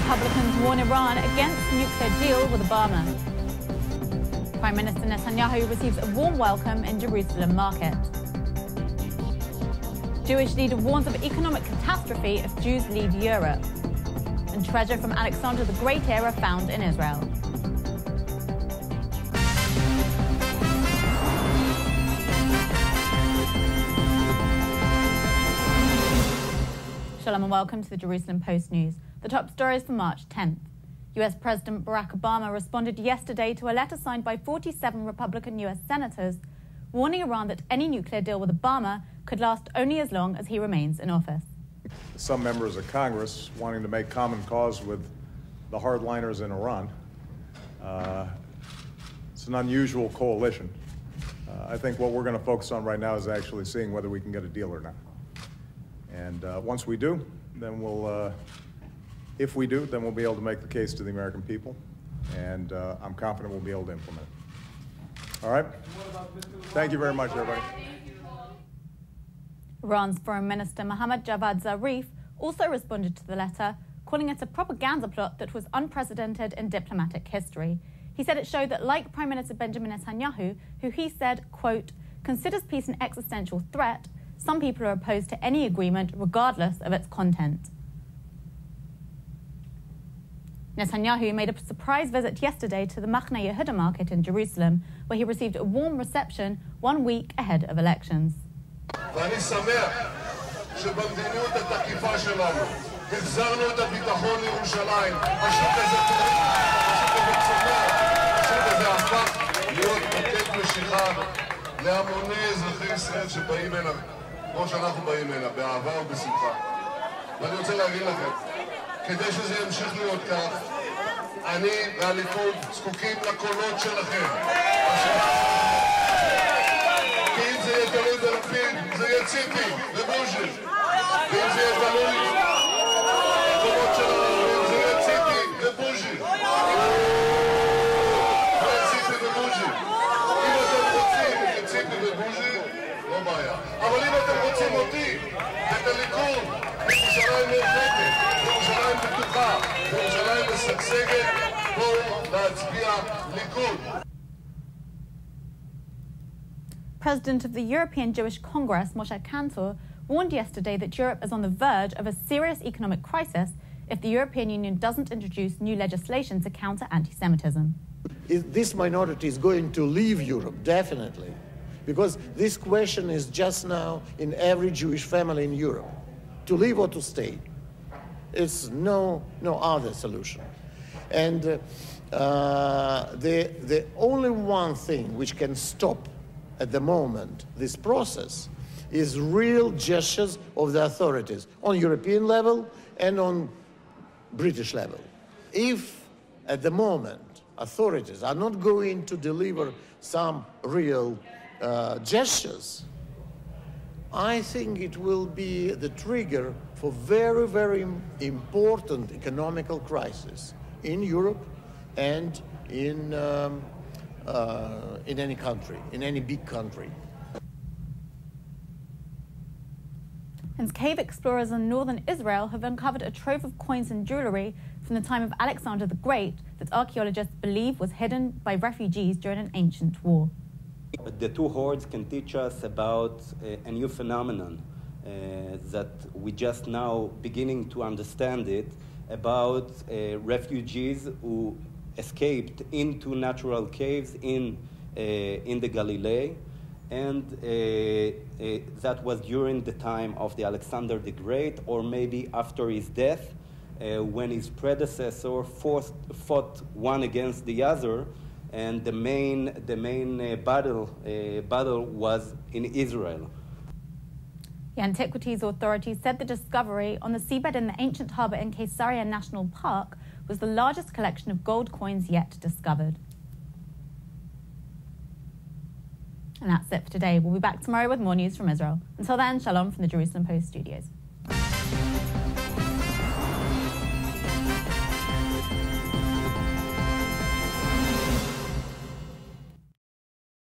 Republicans warn Iran against nuclear deal with Obama. Prime Minister Netanyahu receives a warm welcome in Jerusalem market. Jewish leader warns of economic catastrophe if Jews leave Europe. And treasure from Alexander the Great era found in Israel. Shalom and welcome to the Jerusalem Post News. The top stories for March 10th. US President Barack Obama responded yesterday to a letter signed by 47 Republican US senators warning Iran that any nuclear deal with Obama could last only as long as he remains in office. Some members of Congress wanting to make common cause with the hardliners in Iran. It's an unusual coalition. I think what we're going to focus on right now is actually seeing whether we can get a deal or not. And once we do, then if we do, then we'll be able to make the case to the American people, and I'm confident we'll be able to implement it. All right? Thank you very much, everybody. Iran's Foreign Minister Mohammad Javad Zarif also responded to the letter, calling it a propaganda plot that was unprecedented in diplomatic history. He said it showed that, like Prime Minister Benjamin Netanyahu, who he said, quote, considers peace an existential threat, some people are opposed to any agreement regardless of its content. Netanyahu made a surprise visit yesterday to the Machne Yehuda market in Jerusalem, where he received a warm reception 1 week ahead of elections. ואני שמח שבמדיניות התקיפה שלנו החזרנו את הביטחון לירושלים. השוק הזה צומח, השוק הזה הפך להיות מוקד משיכה להמוני אזרחי ישראל שבאים הנה, כמו שאנחנו באים הנה, באהבה ובשמחה. ואני רוצה להגיד לכם, כדי שזה ימשיך להיות כך, אני והליכוד זקוקים לקולות שלכם. כי אם זה יהיה תלוי בלפיד, זה יהיה ציפי ובוז'י. ואם זה יהיה תלוי בקולות של הערבים, זה יהיה ציפי ובוז'י. זה יהיה ציפי ובוז'י. אם אתם רוצים את ציפי ובוז'י, לא בעיה. אבל אם אתם רוצים אותי, את הליכוד, ירושלים מאוחדת, ירושלים בטוחה, ירושלים משגשגת, בואו להצביע ליכוד. President of the European Jewish Congress, Moshe Kantor, warned yesterday that Europe is on the verge of a serious economic crisis if the European Union doesn't introduce new legislation to counter anti-Semitism. This minority is going to leave Europe, definitely, because this question is just now in every Jewish family in Europe, to leave or to stay. It's no other solution. And the only one thing which can stop at the moment this process is real gestures of the authorities on European level and on British level. If at the moment authorities are not going to deliver some real gestures, I think it will be the trigger for very, very important economical crisis in Europe and in any country, in any big country. And cave explorers in northern Israel have uncovered a trove of coins and jewellery from the time of Alexander the Great that archaeologists believe was hidden by refugees during an ancient war. The two hoards can teach us about a new phenomenon that we just now beginning to understand it, about refugees who escaped into natural caves in the Galilee, and that was during the time of the Alexander the Great, or maybe after his death, when his predecessor fought one against the other, and the main battle was in Israel. The Antiquities Authority said the discovery on the seabed in the ancient harbour in Caesarea National Park was the largest collection of gold coins yet discovered. And that's it for today. We'll be back tomorrow with more news from Israel. Until then, shalom from the Jerusalem Post studios.